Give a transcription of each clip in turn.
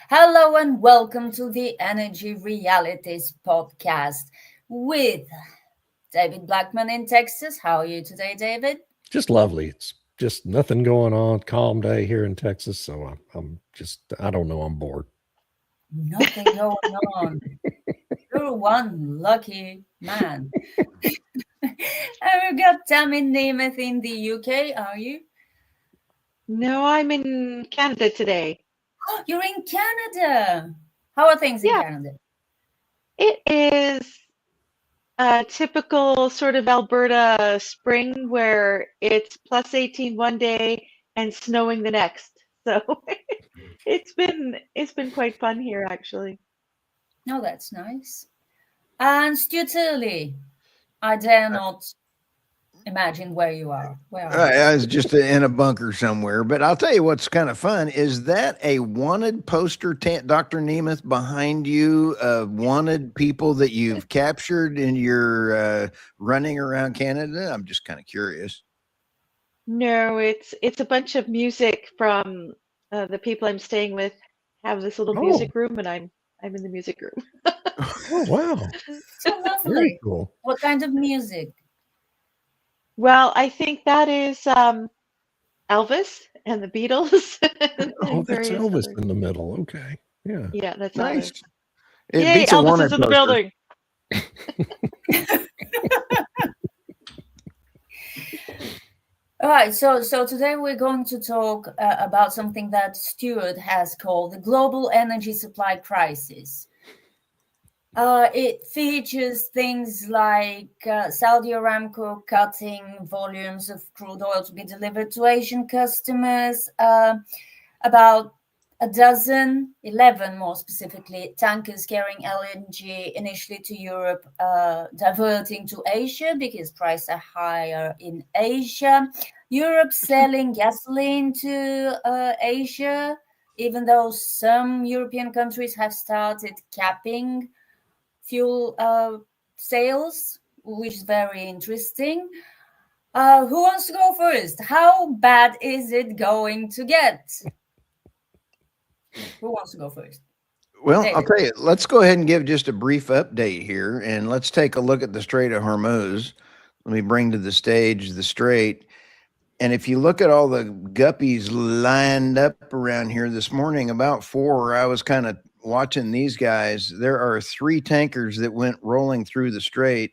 Hello and welcome to the Energy Realities podcast with David Blackmon in Texas. How are you today, David? Just lovely. It's just nothing going on. Calm day here in Texas. So I'm just, I don't know, I'm bored. Nothing going on. You're one lucky man. And we've got Tammy Nemeth in the UK. Are you? No, I'm in Canada today. You're in Canada. How are things in Yeah, Canada? it is a typical sort of Alberta spring where it's plus 18 one day and snowing the next. So it's been quite fun here actually. Oh, that's nice. And Stu Turley, I dare not imagine where you are. Where are you? I was just in a bunker somewhere, but I'll tell you what's kind of fun. Is that a wanted poster, Dr. Nemeth, behind you of wanted people that you've captured in your running around Canada? I'm just kind of curious. No, it's a bunch of music from the people I'm staying with have this little Oh, music room and I'm in the music room. oh, wow. So Very lovely. cool. What kind of music? Well, I think that is Elvis and the Beatles Oh, and that's various Elvis other. in the middle. Okay. Yeah. Yeah, that's Nice. Elvis. It Yay, beats a Elvis is wanted in the poster. building. All right, so today we're going to talk about something that Stuart has called the global energy supply crisis. It features things like Saudi Aramco cutting volumes of crude oil to be delivered to Asian customers, about 11 more specifically, tankers carrying LNG initially to Europe, diverting to Asia because prices are higher in Asia. Europe selling gasoline to Asia, even though some European countries have started capping fuel sales, which is very interesting. Who wants to go first? How bad is it going to get? Who wants to go first? Well, I'll David. tell you, let's go ahead and give just a brief update here and let's take a look at the Strait of Hormuz. Let me bring to the stage the strait. And if you look at all the guppies lined up around here this morning, about 4, I was kind of watching these guys. There are 3 tankers that went rolling through the strait.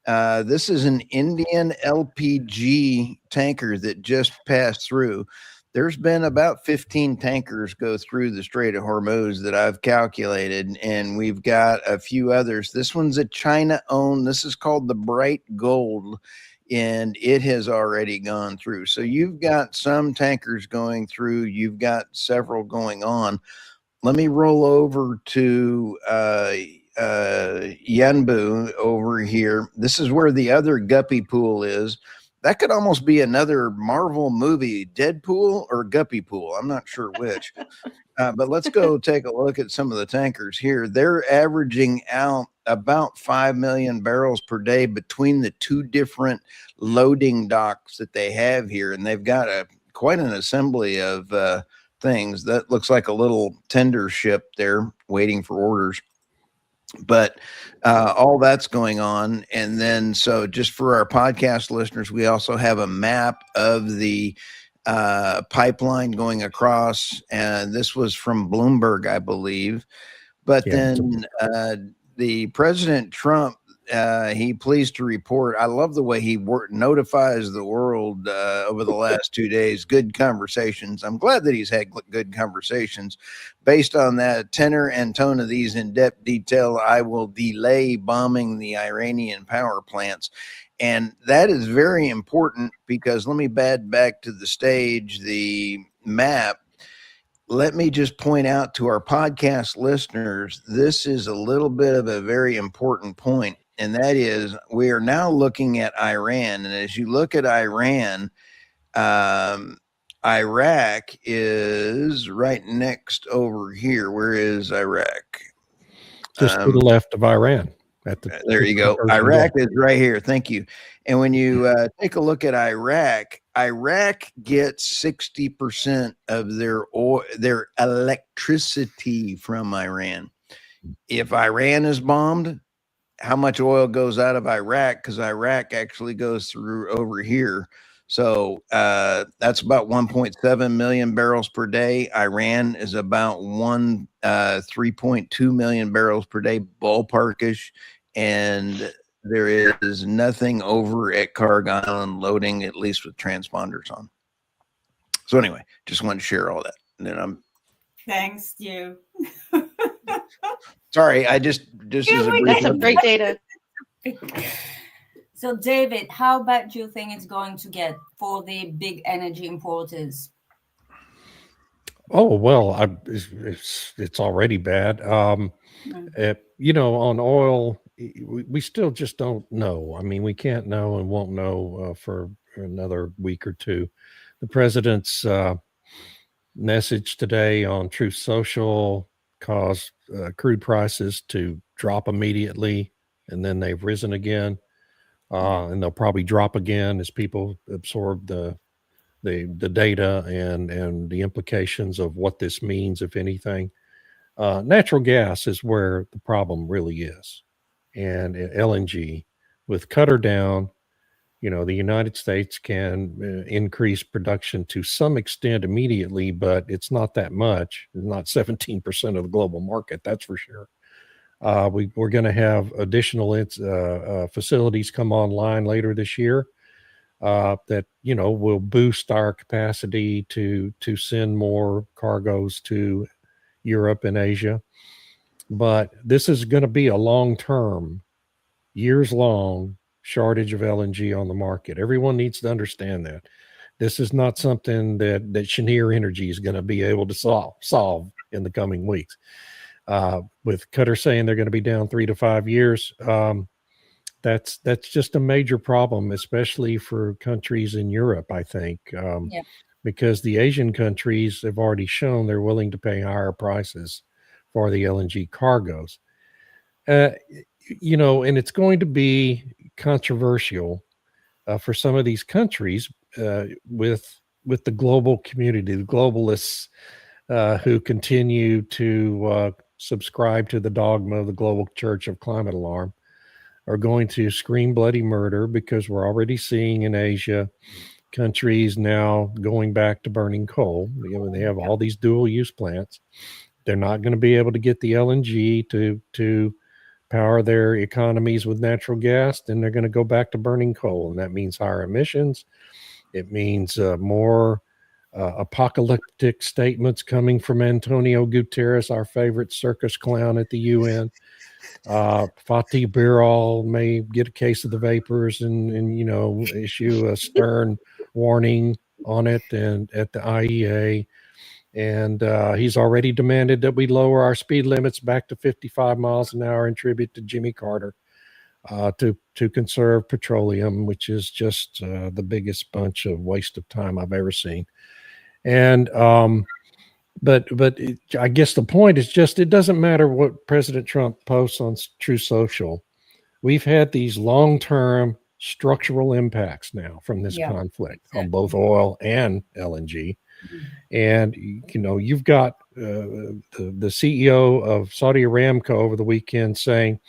This is an Indian LPG tanker that just passed through. There's been about 15 tankers go through the Strait of Hormuz that I've calculated, and we've got a few others. This one's a China owned. This is called the Bright Gold, and it has already gone through. So you've got some tankers going through, you've got several going on. Let me roll over to Yanbu over here. This is where the other guppy pool is. That could almost be another Marvel movie, Deadpool or Guppy Pool. I'm not sure which. But let's go take a look at some of the tankers here. They're averaging out about 5 million barrels per day between the 2 different loading docks that they have here. And they've got quite an assembly of things. That looks like a little tender ship there waiting for orders. But all that's going on. And then, so just for our podcast listeners, we also have a map of the pipeline going across. And this was from Bloomberg, I believe. But Yeah. then the President Trump, he pleased to report. I love the way he notifies the world over the last 2 days. Good conversations. I'm glad that he's had good conversations. Based on that tenor and tone of these in-depth detail, I will delay bombing the Iranian power plants. And that is very important because let me back to the stage, the map. Let me just point out to our podcast listeners, this is a little bit of a very important point. And that is, we are now looking at Iran. And as you look at Iran, Iraq is right next over here. Where is Iraq? Just to the left of Iran. There you go. Iraq is right here. Thank you. And when you take a look at Iraq, Iraq gets 60% of their electricity from Iran. If Iran is bombed, how much oil goes out of Iraq? Because Iraq actually goes through over here. So that's about 1.7 million barrels per day. Iran is about 3.2 million barrels per day, ballparkish. And there is nothing over at Carg Island loading, at least with transponders on. So anyway, just wanted to share all that. And then Thanks, Stu. Sorry, I just as a brief That's some great data. So, David, how bad do you think it's going to get for the big energy importers? Oh, well, it's already bad. On oil, we still just don't know. I mean, we can't know and won't know for another week or two. The president's message today on Truth Social caused crude prices to drop immediately, and then they've risen again, and they'll probably drop again as people absorb the data and the implications of what this means, if anything. Natural gas is where the problem really is, and LNG with Cutter down. The United States can increase production to some extent immediately, but it's not that much. It's not 17% of the global market, that's for sure. We're going to have additional facilities come online later this year that will boost our capacity to send more cargoes to Europe and Asia. But this is going to be a long-term, years-long shortage of LNG on the market. Everyone needs to understand that. This is not something that Cheniere Energy is going to be able to solve in the coming weeks. With Qatar saying they're going to be down 3 to 5 years, that's just a major problem, especially for countries in Europe, I think, because the Asian countries have already shown they're willing to pay higher prices for the LNG cargoes. And it's going to be controversial for some of these countries with the global community, the globalists who continue to subscribe to the dogma of the global church of climate alarm, are going to scream bloody murder, because we're already seeing in Asia countries now going back to burning coal. They have all these dual use plants. They're not going to be able to get the LNG to power their economies with natural gas. Then they're going to go back to burning coal. And that means higher emissions. It means more apocalyptic statements coming from Antonio Guterres, our favorite circus clown at the UN. Fatih Birol may get a case of the vapors and issue a stern warning on it and at the IEA. And he's already demanded that we lower our speed limits back to 55 miles an hour in tribute to Jimmy Carter to conserve petroleum, which is just the biggest bunch of waste of time I've ever seen. And but I guess the point is just, it doesn't matter what President Trump posts on True Social. We've had these long-term structural impacts now from this conflict on both oil and LNG. And you've got the CEO of Saudi Aramco over the weekend saying,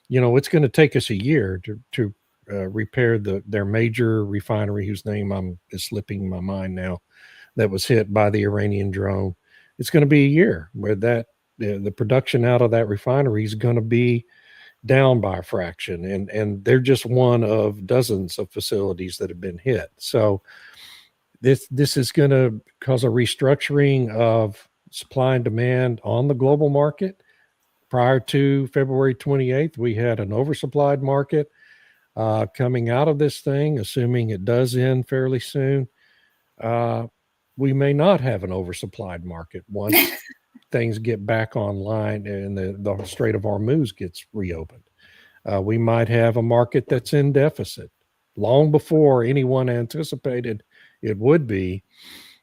it's going to take us a year to repair their major refinery, whose name is slipping my mind now, that was hit by the Iranian drone. It's going to be a year where the production out of that refinery is going to be down by a fraction, and they're just one of dozens of facilities that have been hit. So this is going to cause a restructuring of supply and demand on the global market. Prior to February 28th, we had an oversupplied market coming out of this thing, assuming it does end fairly soon. We may not have an oversupplied market once things get back online and the Strait of Hormuz gets reopened. We might have a market that's in deficit long before anyone anticipated it would be.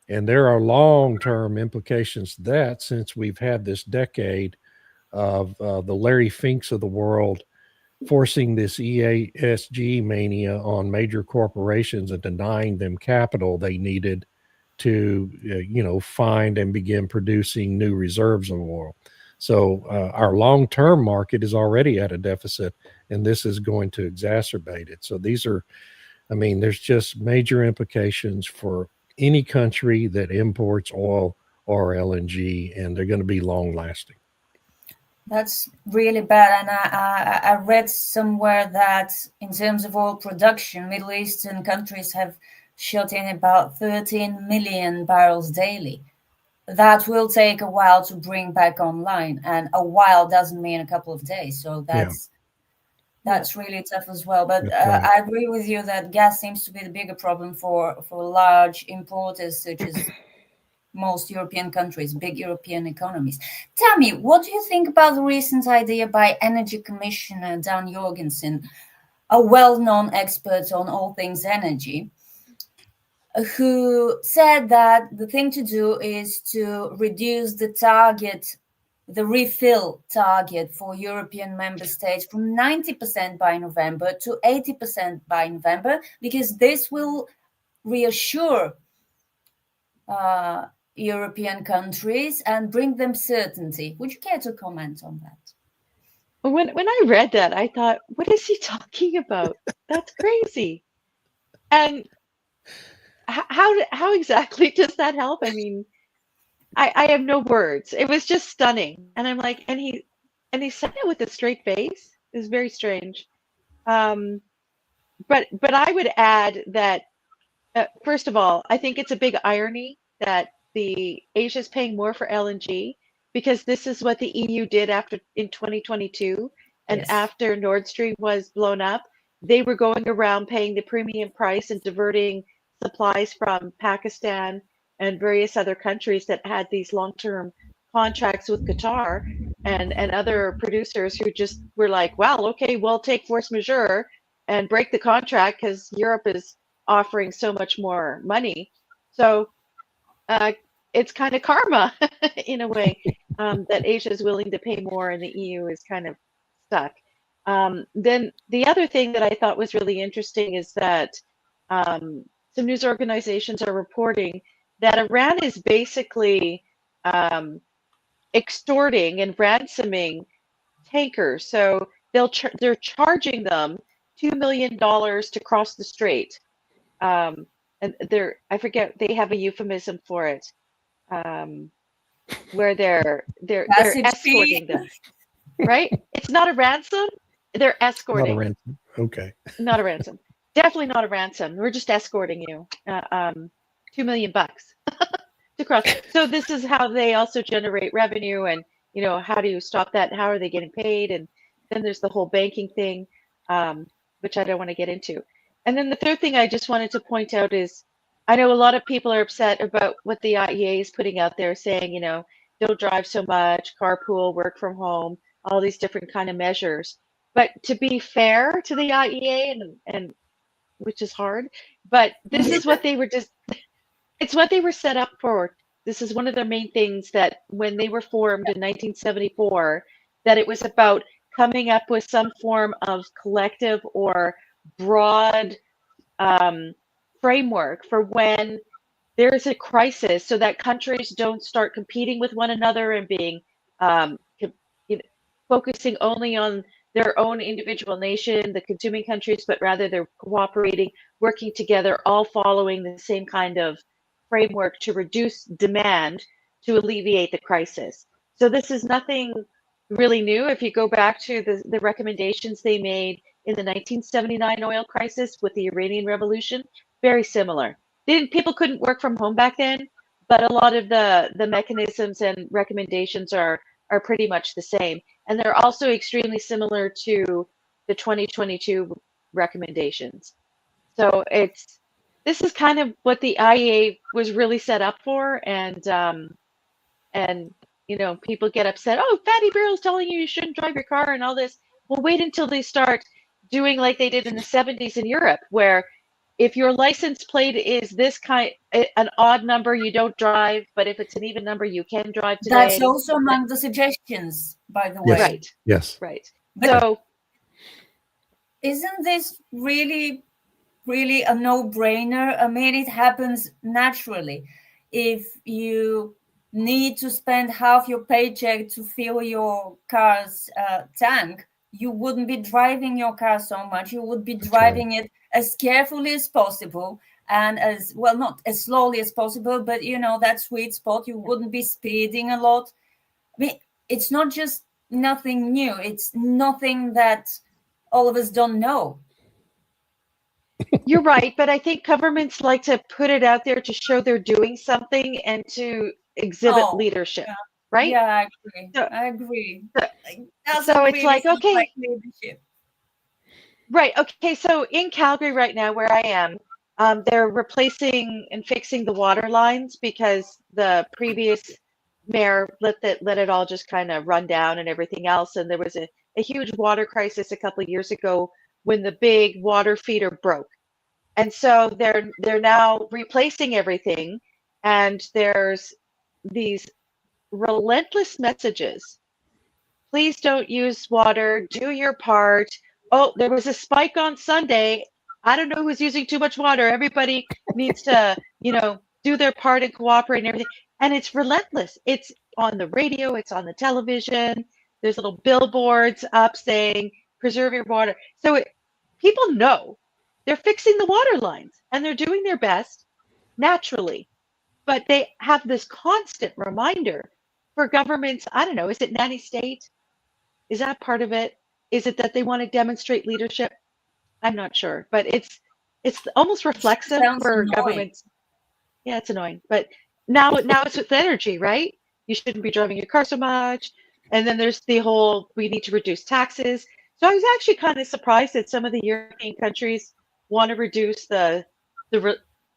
And there are long-term implications to that, since we've had this decade of the Larry Finks of the world forcing this ESG mania on major corporations and denying them capital they needed to, find and begin producing new reserves of oil. So our long-term market is already at a deficit, and this is going to exacerbate it. So there's just major implications for any country that imports oil or LNG, and they're going to be long-lasting. That's really bad. And I read somewhere that in terms of oil production, Middle Eastern countries have shut in about 13 million barrels daily. That will take a while to bring back online. And a while doesn't mean a couple of days. So that's really tough as well. But right. I agree with you that gas seems to be the bigger problem for large importers such as most European countries, big European economies. Tammy, what do you think about the recent idea by Energy Commissioner Dan Jorgensen, a well-known expert on all things energy, who said that the thing to do is to reduce the refill target for European member states from 90% by November to 80% by November, because this will reassure European countries and bring them certainty. Would you care to comment on that? When I read that, I thought, what is he talking about? That's crazy. And how exactly does that help? I mean, I have no words. It was just stunning. And I'm like, and he said it with a straight face. It was very strange. But I would add that first of all, I think it's a big irony that Asia's paying more for LNG, because this is what the EU did in 2022, and Yes. after Nord Stream was blown up, they were going around paying the premium price and diverting supplies from Pakistan and various other countries that had these long-term contracts with Qatar and other producers who just were like, well, okay, we'll take force majeure and break the contract because Europe is offering so much more money. So it's kind of karma in a way, that Asia is willing to pay more and the EU is kind of stuck. Then the other thing that I thought was really interesting is that some news organizations are reporting that Iran is basically extorting and ransoming tankers. So they're charging them $2 million to cross the strait. And I forget, they have a euphemism for it, where they're escorting them, right? It's not a ransom. They're escorting. Not a ransom. Okay. Not a ransom. Definitely not a ransom. We're just escorting you. $2 million to cross. So this is how they also generate revenue, and how do you stop that? How are they getting paid? And then there's the whole banking thing, which I don't want to get into. And then the third thing I just wanted to point out is, I know a lot of people are upset about what the IEA is putting out there, saying, don't drive so much, carpool, work from home, all these different kind of measures. But to be fair to the IEA, and which is hard, but this is what they were it's what they were set up for. This is one of their main things, that when they were formed in 1974, that it was about coming up with some form of collective or broad framework for when there's a crisis, so that countries don't start competing with one another and being focusing only on their own individual nation, the consuming countries, but rather they're cooperating, working together, all following the same kind of framework to reduce demand to alleviate the crisis. So this is nothing really new. If you go back to the recommendations they made in the 1979 oil crisis with the Iranian Revolution, very similar. People couldn't work from home back then, but a lot of the mechanisms and recommendations are pretty much the same. And they're also extremely similar to the 2022 recommendations. So this is kind of what the IEA was really set up for, and people get upset. Oh, Fatty Barrel's telling you shouldn't drive your car and all this. Well, wait until they start doing like they did in the 70s in Europe, where if your license plate is this an odd number, you don't drive, but if it's an even number, you can drive today. That's also among the suggestions. by the Yes. way. Right. Yes. Right. But So isn't this really a no-brainer? I mean, it happens naturally. If you need to spend half your paycheck to fill your car's tank, you wouldn't be driving your car so much. You would be driving it as carefully as possible, and as well, not as slowly as possible, but you know, that sweet spot. You wouldn't be speeding a lot. I mean, it's not just nothing new. It's nothing that all of us don't know. you're right, but I think governments like to put it out there to show they're doing something and to exhibit Oh, leadership, yeah. right? Yeah, I agree. So, I agree. so, It doesn't so it's really like, sound okay, like leadership. right, okay, so in Calgary right now, where I am, they're replacing and fixing the water lines because the previous mayor let it all just kind of run down and everything else. And there was a huge water crisis a couple of years ago when the big water feeder broke. And so they're now replacing everything, and there's these relentless messages. Please don't use water, do your part. Oh, there was a spike on Sunday. I don't know who's using too much water. Everybody needs to, do their part and cooperate and everything. And it's relentless. It's on the radio, it's on the television. There's little billboards up saying, preserve your water. So people know they're fixing the water lines and they're doing their best naturally. But they have this constant reminder for governments. I don't know, is it nanny state? Is that part of it? Is it that they want to demonstrate leadership? I'm not sure, but it's almost reflexive Sounds for annoying. governments. Yeah, it's annoying. But now it's with energy, right? You shouldn't be driving your car so much. And then there's the whole we need to reduce taxes. So I was actually kind of surprised that some of the European countries want to reduce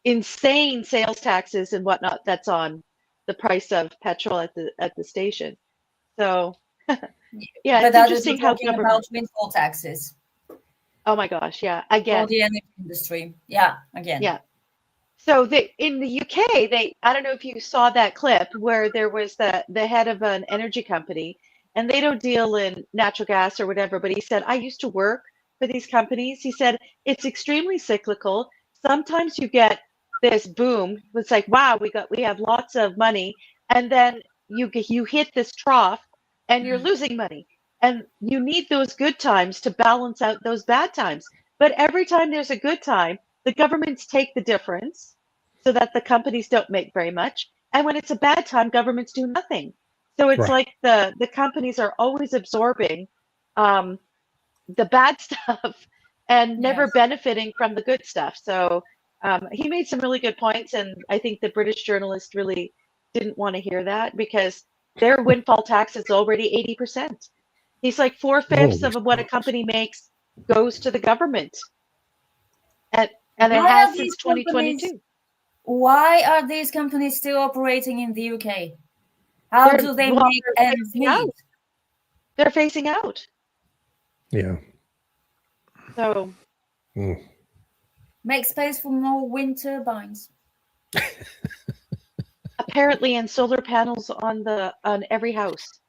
insane sales taxes and whatnot that's on the price of petrol at the station. So yeah, But it's others are interesting how talking about government. windfall taxes Oh my gosh, yeah, for again, the energy industry. Yeah, again. yeah. So in the UK, I don't know if you saw that clip where there was the head of an energy company, and they don't deal in natural gas or whatever, but he said, I used to work for these companies. He said it's extremely cyclical. Sometimes you get this boom. It's like, wow, we have lots of money, and then you hit this trough and you're losing money. And you need those good times to balance out those bad times. But every time there's a good time, the governments take the difference so that the companies don't make very much. And when it's a bad time, governments do nothing. So it's Right. like the companies are always absorbing um, the bad stuff and never Yes. benefiting from the good stuff. So he made some really good points. And I think the British journalist really didn't want to hear that because their windfall tax is already 80%. He's like 4/5 Holy of what a smokes. company makes goes to the government. And it Why has are since these companies 2022. why are these companies still operating in the UK? How They're do they well, make they're ends phasing out. meet? They're phasing out. Yeah. So Mm. Make space for more wind turbines. apparently, and solar panels on every house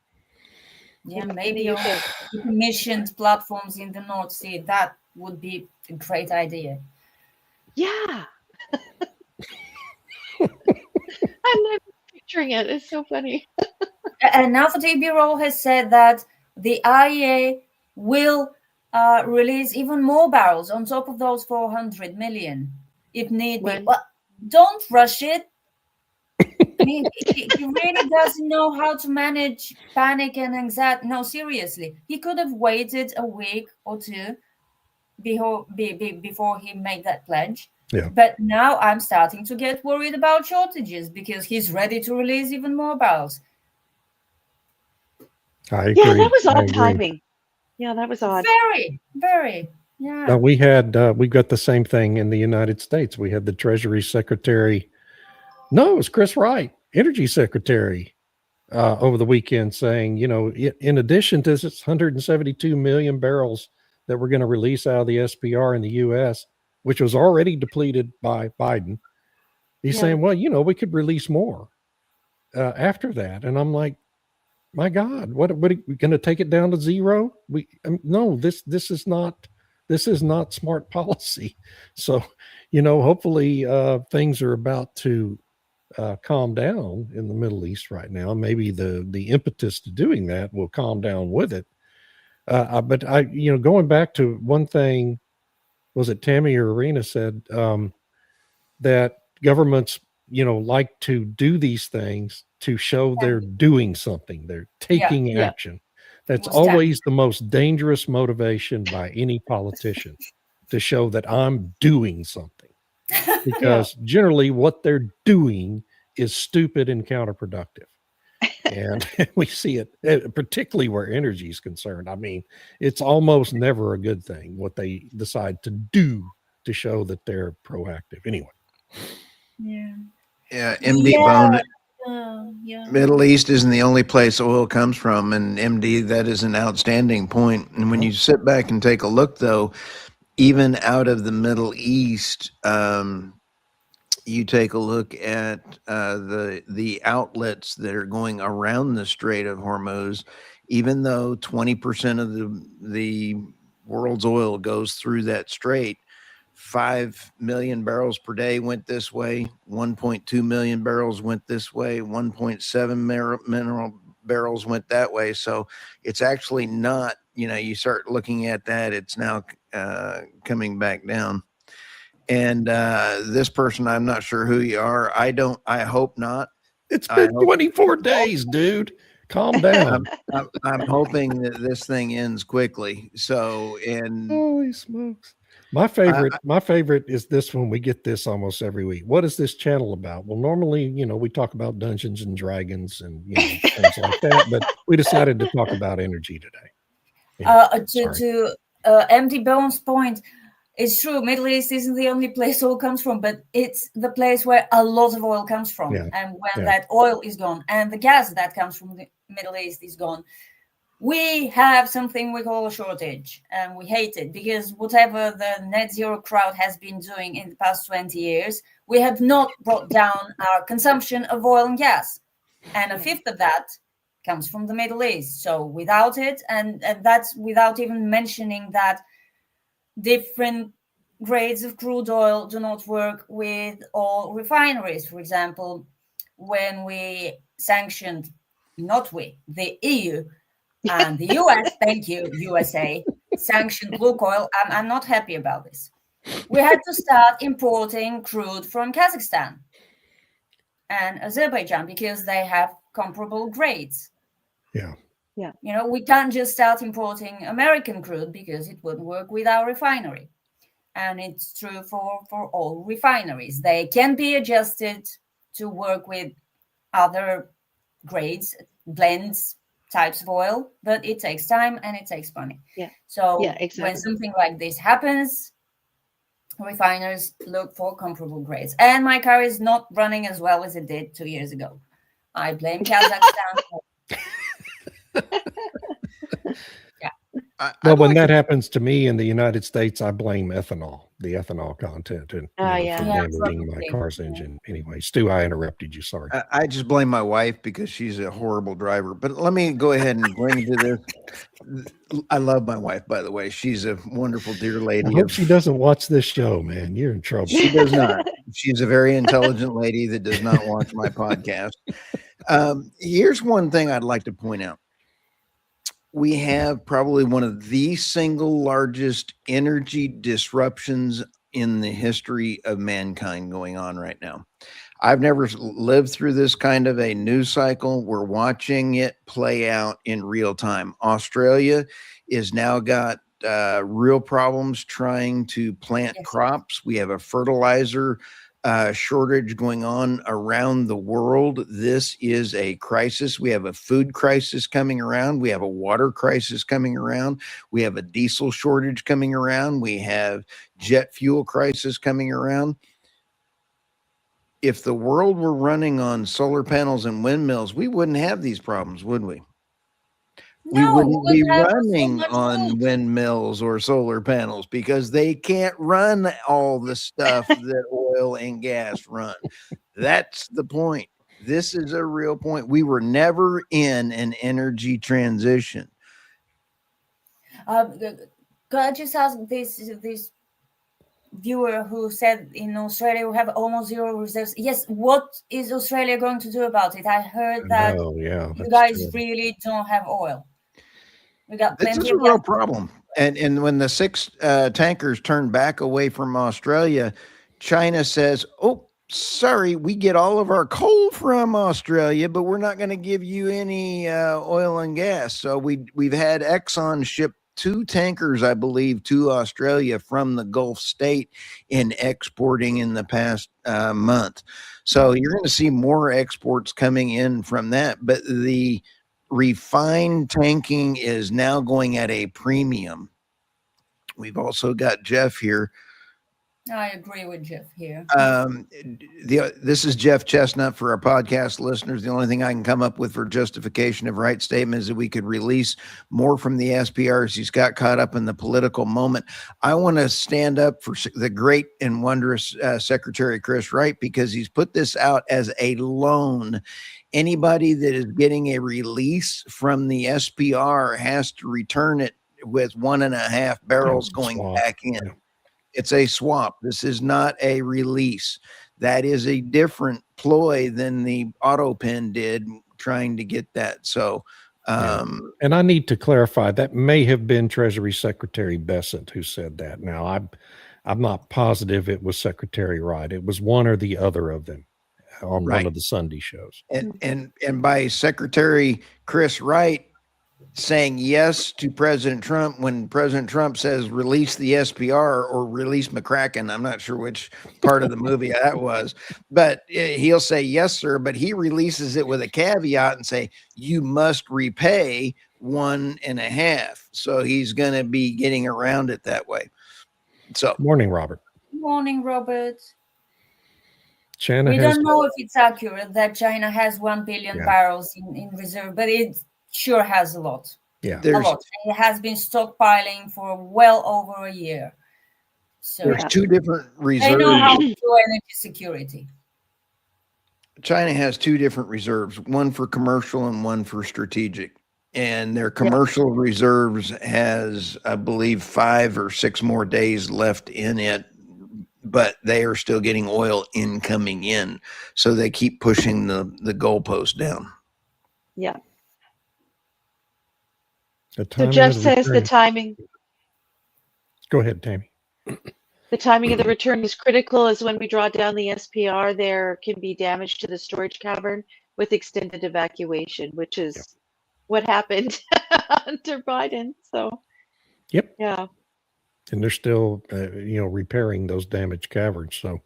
Yeah, in maybe the on UK. decommissioned platforms in the North Sea. That would be a great idea. Yeah, I'm not picturing it. It's so funny. And now the Bureau has said that the IEA will release even more barrels on top of those 400 million if need be. When Well, don't rush it. I mean, he really doesn't know how to manage panic and anxiety. No, seriously. He could have waited a week or two before he made that pledge. Yeah. But now I'm starting to get worried about shortages because he's ready to release even more barrels. I agree. yeah, that was I odd agree. timing. Yeah, that was odd. Very, very. Yeah. Now we've got the same thing in the United States. We had the Treasury Secretary. No, it was Chris Wright, Energy Secretary, over the weekend saying, in addition to this 172 million barrels that we're going to release out of the SPR in the U.S., which was already depleted by Biden, he's Yeah. saying, well, we could release more after that. And I'm like, My God, what are we going to take it down to zero? No, this is not smart policy. So, hopefully things are about to calm down in the Middle East right now. Maybe the impetus to doing that will calm down with it. But going back to one thing, was it Tammy or Irina said that governments, like to do these things to show they're doing something, they're taking action. That's always the most dangerous motivation by any politician, to show that I'm doing something, because generally what they're doing is stupid and counterproductive. And we see it, particularly where energy is concerned. I mean, it's almost never a good thing what they decide to do to show that they're proactive. Anyway. Yeah, MD Bone. Middle East isn't the only place oil comes from, and MD, that is an outstanding point. And when you sit back and take a look, though, even out of the Middle East, you take a look at the outlets that are going around the Strait of Hormuz. Even though 20% of the world's oil goes through that strait, 5 million barrels per day went this way, 1.2 million barrels went this way, 1.7 mineral barrels went that way. So it's actually not, you start looking at that, it's now coming back down. And this person, I'm not sure who you are. I hope not. It's been 24 days, dude. Calm down. I'm hoping that this thing ends quickly. So, and holy smokes. My favorite is this one. We get this almost every week. What is this channel about? Well, normally, we talk about Dungeons and Dragons and things like that, but we decided to talk about energy today. To MD Bones' point, it's true. Middle East isn't the only place oil comes from, but it's the place where a lot of oil comes from. Yeah. And when that oil is gone and the gas that comes from the Middle East is gone, we have something we call a shortage, and we hate it, because whatever the net zero crowd has been doing in the past 20 years, we have not brought down our consumption of oil and gas. And a fifth of that comes from the Middle East. So without it, and that's without even mentioning that different grades of crude oil do not work with all refineries. For example, when we sanctioned, the EU, and the US, thank you, USA, sanctioned Lukoil. I'm not happy about this. We had to start importing crude from Kazakhstan and Azerbaijan because they have comparable grades. Yeah. We can't just start importing American crude because it wouldn't work with our refinery. And it's true for all refineries. They can be adjusted to work with other grades, blends, types of oil, but it takes time and it takes money. So when something like this happens, refiners look for comparable grades. And my car is not running as well as it did 2 years ago. I blame Kazakhstan. When that happens to me in the United States, I blame ethanol, the ethanol content, and for damaging my car's engine. Anyway, Stu, I interrupted you. Sorry. I just blame my wife because she's a horrible driver. But let me go ahead and bring to this. I love my wife, by the way. She's a wonderful, dear lady. I hope she doesn't watch this show, man. You're in trouble. She does not. She's a very intelligent lady that does not watch my podcast. Here's one thing I'd like to point out. We have probably one of the single largest energy disruptions in the history of mankind going on right now. I've never lived through this kind of a news cycle. We're watching it play out in real time. Australia is now got real problems trying to plant crops. We have a fertilizer shortage going on around the world. This is a crisis. We have a food crisis coming around. We have a water crisis coming around. We have a diesel shortage coming around. We have jet fuel crisis coming around. If the world were running on solar panels and windmills, we wouldn't have these problems, would we? We wouldn't be running on windmills or solar panels because they can't run all the stuff that oil and gas run. That's the point. This is a real point. We were never in an energy transition. Could I just ask this viewer who said in Australia we have almost zero reserves? Yes, what is Australia going to do about it? I heard that yeah, you that's guys true. really don't have oil. We got This plenty is a of real gas. problem. And when the 6 tankers turned back away from Australia, China says, "Oh, sorry, we get all of our coal from Australia, but we're not going to give you any oil and gas." So we've had Exxon ship 2 tankers, I believe, to Australia from the Gulf state in exporting in the past month. So you're going to see more exports coming in from that. But the refined tanking is now going at a premium. We've also got Jeff here. I agree with Jeff here. This is Jeff Chestnut for our podcast listeners. The only thing I can come up with for justification of right statement is that we could release more from the SPRs. He's got caught up in the political moment. I want to stand up for the great and wondrous Secretary Chris Wright, because he's put this out as a loan. Anybody that is getting a release from the SPR has to return it with 1.5 barrels going back in. Yeah. It's a swap. This is not a release. That is a different ploy than the auto pen did trying to get that. So, and I need to clarify, that may have been Treasury Secretary Bessent who said that. Now, I'm not positive it was Secretary Wright. It was one or the other of them on one of the Sunday shows. And by Secretary Chris Wright saying yes to President Trump when President Trump says release the SPR or release McCracken. I'm not sure which part of the movie that was, but he'll say yes, sir. But he releases it with a caveat and say you must repay 1.5. So he's going to be getting around it that way. So, morning, Robert. Morning, Robert. China we don't know if it's accurate that China has 1 billion barrels in reserve, but it sure has a lot. Yeah, a lot. It has been stockpiling for well over a year. So there's 2 different reserves. They know how to do energy security. China has 2 different reserves, one for commercial and one for strategic. And their commercial reserves has, I believe, 5 or 6 more days left in it, but they are still getting oil incoming in. So they keep pushing the goalpost down. Yeah. So Jeff says the timing. Go ahead, Tammy. The timing of the return is critical, as when we draw down the SPR, there can be damage to the storage cavern with extended evacuation, which is what happened under Biden. So, yeah. And they're still, repairing those damaged caverns. So,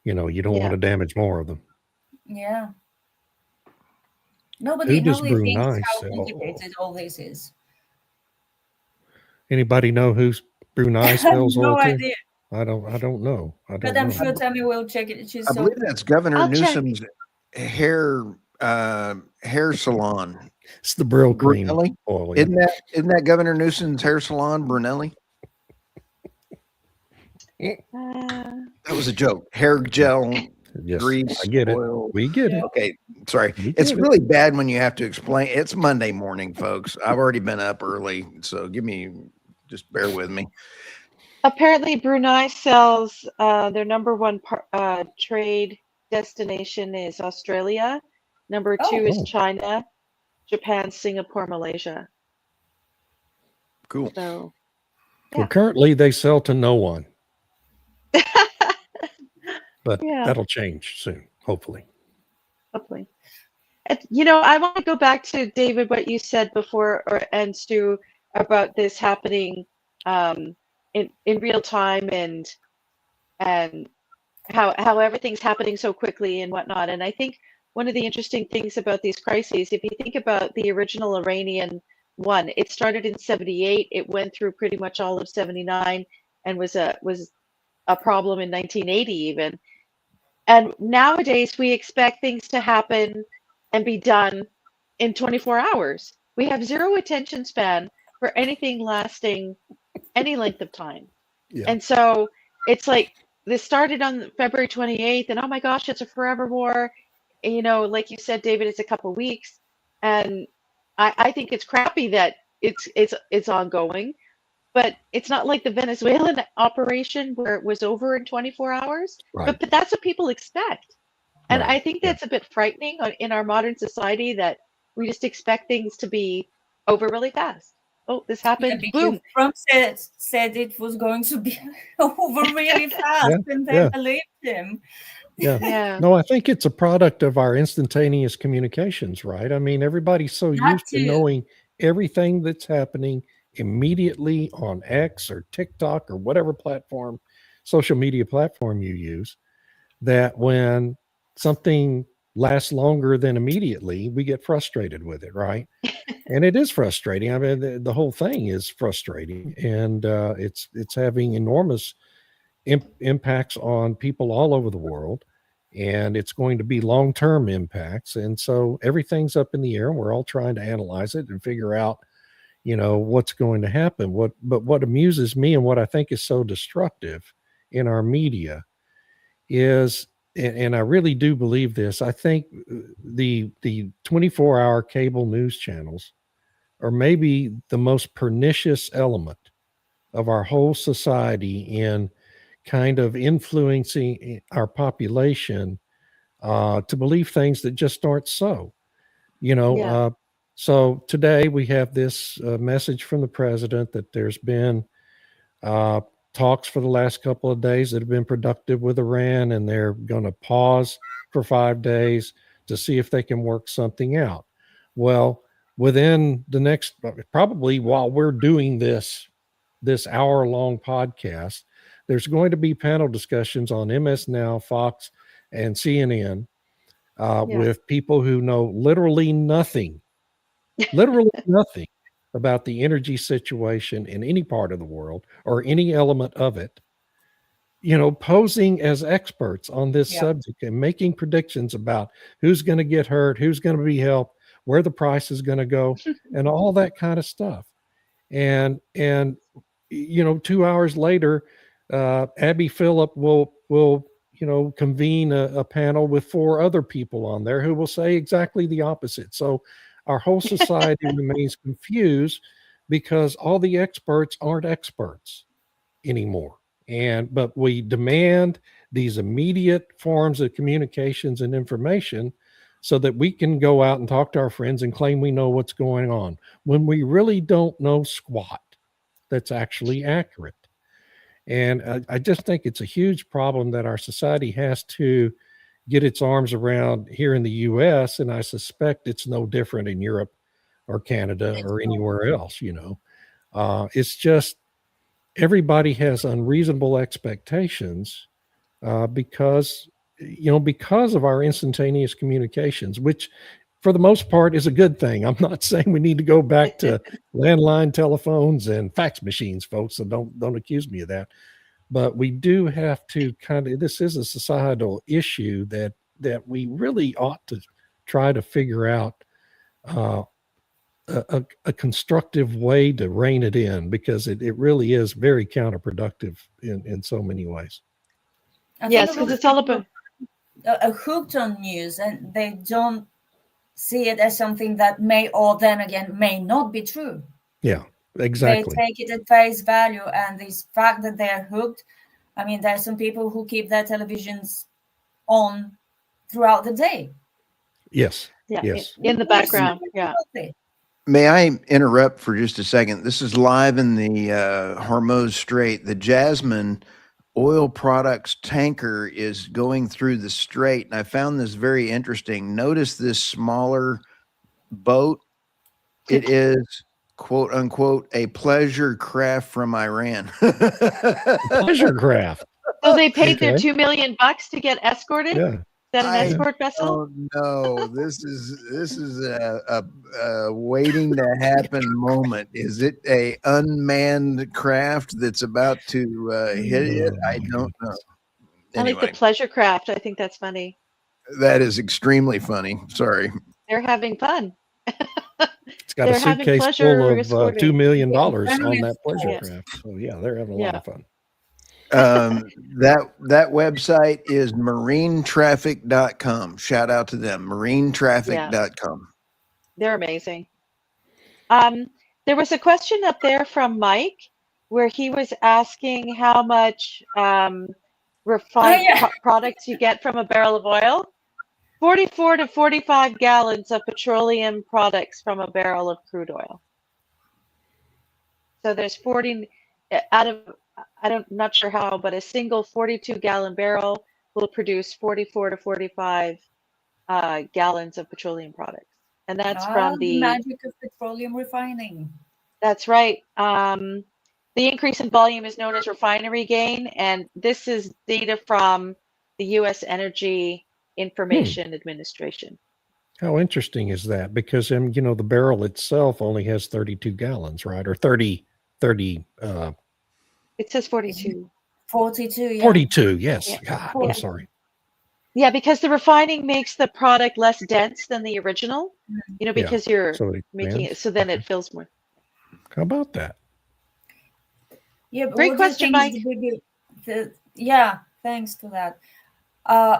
you don't want to damage more of them. Yeah. Nobody thinks Brunei how complicated all this is. Anybody know who Brunei sells oil to? No idea. I don't know. But I'm sure Tammy will check it. I believe that's Governor Newsom's hair salon. It's the Brill Cream oil. Isn't that Governor Newsom's hair salon, Brunelli? That was a joke. Hair gel, grease, I get oil. We get it. Okay, sorry. It's really bad when you have to explain. It's Monday morning, folks. I've already been up early, so just bear with me. Apparently, Brunei sells their number 1 trade destination is Australia. Number 2 is China, Japan, Singapore, Malaysia. Cool. So, well, currently they sell to no one. But that'll change soon, hopefully. Hopefully. I want to go back to, David, what you said before, and Stu, about this happening in real time and how everything's happening so quickly and whatnot. And I think one of the interesting things about these crises, if you think about the original Iranian one, it started in 78, it went through pretty much all of 79, and was a problem in 1980 even. And nowadays we expect things to happen and be done in 24 hours. We have zero attention span for anything lasting any length of time. Yeah. And so it's like this started on February 28th, and oh my gosh, it's a forever war. you know, like you said, David, it's a couple weeks, and I think it's crappy that it's ongoing, but it's not like the Venezuelan operation where it was over in 24 hours. Right. But that's what people expect. And Right. I think that's a bit frightening in our modern society that we just expect things to be over really fast. Oh, this Yeah, happened. because Boom. Trump said it was going to be over really fast, Yeah, and they yeah. believed him. Yeah. Yeah. No, I think it's a product of our instantaneous communications, right? I mean, everybody's so That used to too. knowing everything that's happening immediately on X or TikTok or whatever platform, social media platform you use, that when something lasts longer than immediately, we get frustrated with it, right? And it is frustrating. I mean, the whole thing is frustrating, and it's having enormous impacts on people all over the world, and it's going to be long-term impacts. And so everything's up in the air, and we're all trying to analyze it and figure out, what's going to happen. But what amuses me and what I think is so destructive in our media is, and I really do believe this, I think the 24-hour cable news channels are maybe the most pernicious element of our whole society in kind of influencing our population to believe things that just aren't so. Yeah. So today we have this message from the president that there's been uh, talks for the last couple of days that have been productive with Iran, and they're going to pause for 5 days to see if they can work something out. Well, within the next, probably while we're doing this hour-long podcast, there's going to be panel discussions on MS Now, Fox, and CNN Yeah. with people who know literally nothing about the energy situation in any part of the world or any element of it, posing as experts on this Yeah. subject and making predictions about who's going to get hurt, who's going to be helped, where the price is going to go, and all that kind of stuff. And 2 hours later, Abby Phillip will convene a panel with 4 other people on there who will say exactly the opposite. So our whole society remains confused because all the experts aren't experts anymore. But we demand these immediate forms of communications and information so that we can go out and talk to our friends and claim we know what's going on when we really don't know squat that's actually accurate. And I just think it's a huge problem that our society has to get its arms around here in the US, and I suspect it's no different in Europe or Canada or anywhere else. It's just everybody has unreasonable expectations because of our instantaneous communications, which for the most part is a good thing. I'm not saying we need to go back to landline telephones and fax machines, folks, so don't accuse me of that. But we do have to this is a societal issue that we really ought to try to figure out a constructive way to rein it in, because it really is very counterproductive in so many ways. I Yes, think a because lot of it's all people about. are hooked on news, and they don't see it as something that may, or then again, may not be true. Yeah, exactly. They take it at face value, and this fact that they're hooked. I mean, there are some people who keep their televisions on throughout the day. Yes. Yeah. Yes. In the background. Yeah. May I interrupt for just a second? This is live in the Hormuz Strait. The Jasmine oil products tanker is going through the strait, and I found this very interesting. Notice this smaller boat. It is, quote unquote, a pleasure craft from Iran. Pleasure craft. So they paid their $2 million to get escorted? Yeah. Is that an escort vessel? Oh no! This is a waiting to happen moment. Is it a unmanned craft that's about to hit it? I don't know. Anyway. I like the pleasure craft. I think that's funny. That is extremely funny. Sorry. They're having fun. It's got a suitcase full of $2 million on that pleasure Yeah. craft. So yeah, they're having a lot of fun. That website is marinetraffic.com. Shout out to them, marinetraffic.com. They're amazing. There was a question up there from Mike where he was asking how much refined products you get from a barrel of oil. 44 to 45 gallons of petroleum products from a barrel of crude oil. So there's 40 out of, not sure how, but a single 42-gallon barrel will produce 44 to 45 gallons of petroleum products. And that's from the magic of petroleum refining. That's right. The increase in volume is known as refinery gain, and this is data from the U.S. Energy Information Administration. How interesting is that? Because, the barrel itself only has 32 gallons, right? Or 30. It says 42. 42, yeah. 42, yes. Yeah. God, I'm sorry. Yeah, because the refining makes the product less dense than the original, because you're making it, so then it fills more. How about that? Yeah, but great question, Mike. Thanks for that.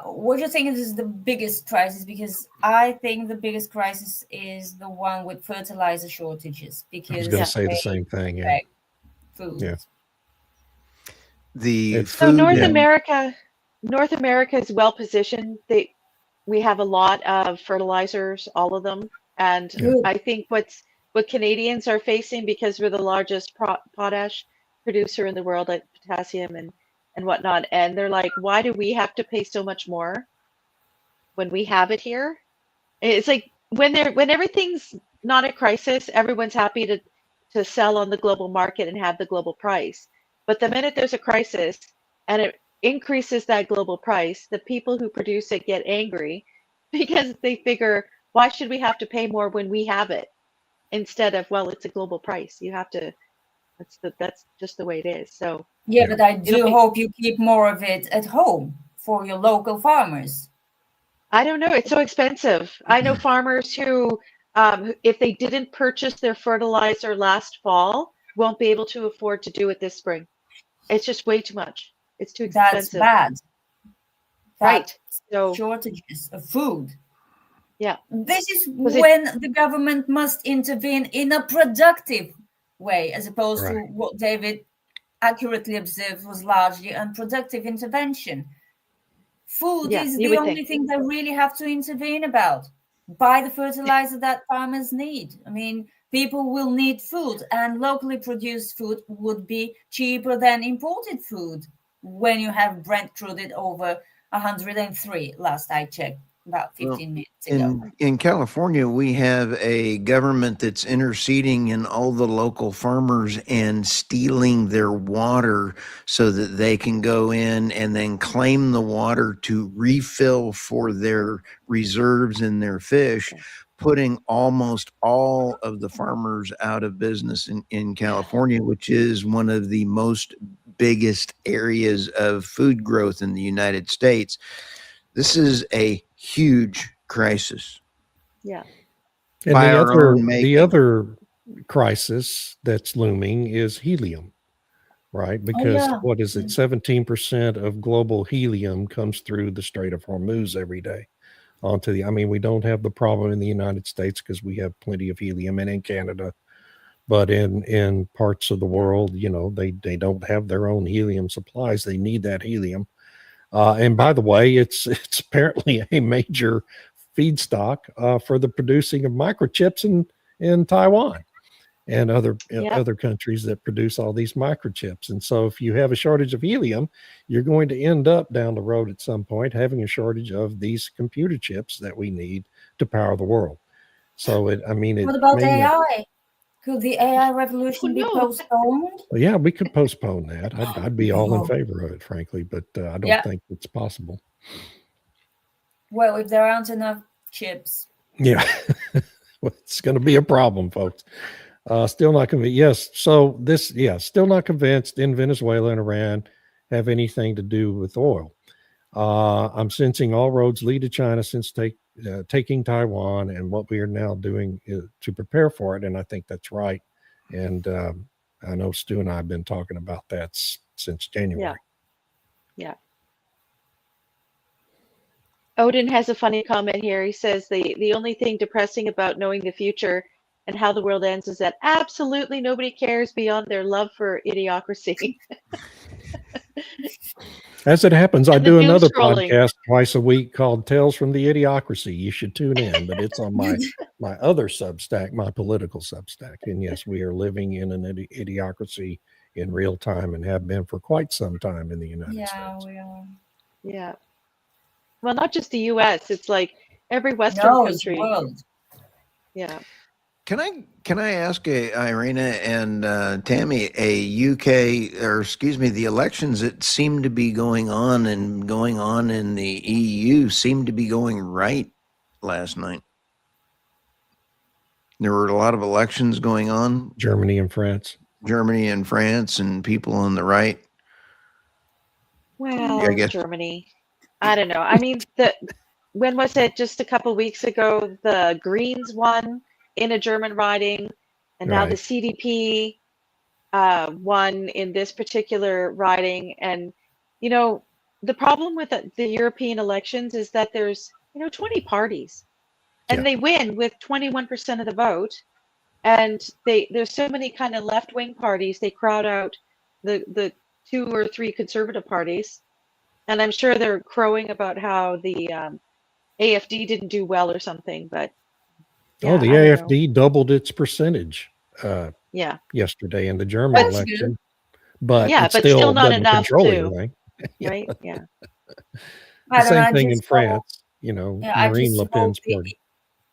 What do you think is the biggest crisis? Because I think the biggest crisis is the one with fertilizer shortages. Because I was going to say the same thing. Yeah. Food. Yeah. So North America is well positioned. We have a lot of fertilizers, all of them, and I think what Canadians are facing, because we're the largest potash producer in the world at potassium and whatnot, and they're like, why do we have to pay so much more when we have it here? It's like when everything's not a crisis, everyone's happy to sell on the global market and have the global price. But the minute there's a crisis and it increases that global price, the people who produce it get angry because they figure, why should we have to pay more when we have it? Instead of, well, it's a global price. You have to, that's just the way it is. So yeah, but I do hope you keep more of it at home for your local farmers. I don't know. It's so expensive. I know farmers who, if they didn't purchase their fertilizer last fall, won't be able to afford to do it this spring. It's just way too much. It's too expensive. That's bad. Right. So shortages of food. Yeah. This is when the government must intervene in a productive way, as opposed to what David accurately observed was largely unproductive intervention. Food is the only thing they really have to intervene about. Buy the fertilizer that farmers need. I mean, people will need food, and locally produced food would be cheaper than imported food when you have Brent crude at over 103 last I checked, about 15 minutes ago. In California, we have a government that's interceding in all the local farmers and stealing their water so that they can go in and then claim the water to refill for their reserves and their fish, putting almost all of the farmers out of business in California, which is one of the most biggest areas of food growth in the United States. This is a huge crisis. Yeah. And the other crisis that's looming is helium, right? Because what is it? 17% of global helium comes through the Strait of Hormuz every day. We don't have the problem in the United States because we have plenty of helium, and in Canada, but in parts of the world, they don't have their own helium supplies. They need that helium. And by the way, it's apparently a major feedstock for the producing of microchips in Taiwan and other countries that produce all these microchips. And so if you have a shortage of helium, you're going to end up down the road at some point having a shortage of these computer chips that we need to power the world. So what about AI? Could the AI revolution be postponed? Well, yeah, we could postpone that. I'd be all in favor of it, frankly, but I don't think it's possible. Well, if there aren't enough chips. Yeah, it's going to be a problem, folks. Still not convinced. Yes. So still not convinced in Venezuela and Iran have anything to do with oil. I'm sensing all roads lead to China since taking Taiwan, and what we are now doing is to prepare for it. And I think that's right. And I know Stu and I have been talking about that since January. Yeah. Odin has a funny comment here. He says the only thing depressing about knowing the future and how the world ends is that absolutely nobody cares beyond their love for idiocracy. As it happens, I And the do doom another scrolling. podcast twice a week called Tales from the Idiocracy. You should tune in, but it's on my other Substack, my political Substack. And yes, we are living in an idiocracy in real time and have been for quite some time in the United States. We are. Yeah. Well, not just the US, it's like every Western No, it's country. world. Yeah. Can I ask Irina and Tammy, the elections that seem to be going on in the EU seem to be going right last night. There were a lot of elections going on. Germany and France, and people on the right. Well, I guess. Germany. I don't know. I mean, when was it? Just a couple weeks ago, the Greens won in a German riding, and now the Right. CDP won in this particular riding. And the problem with the European elections is that there's 20 parties, and Yeah. they win with 21% of the vote. And there's so many kind of left-wing parties, they crowd out the 2 or 3 conservative parties. And I'm sure they're crowing about how the AFD didn't do well or something, but the I don't know. AFD doubled its percentage Yeah, yesterday in the German That's election, but yeah, it but still still not doesn't enough control to, anything. Yeah. right? Yeah. The I don't know. same I thing in just hope, France, I Marine just Le hope Pen's the party.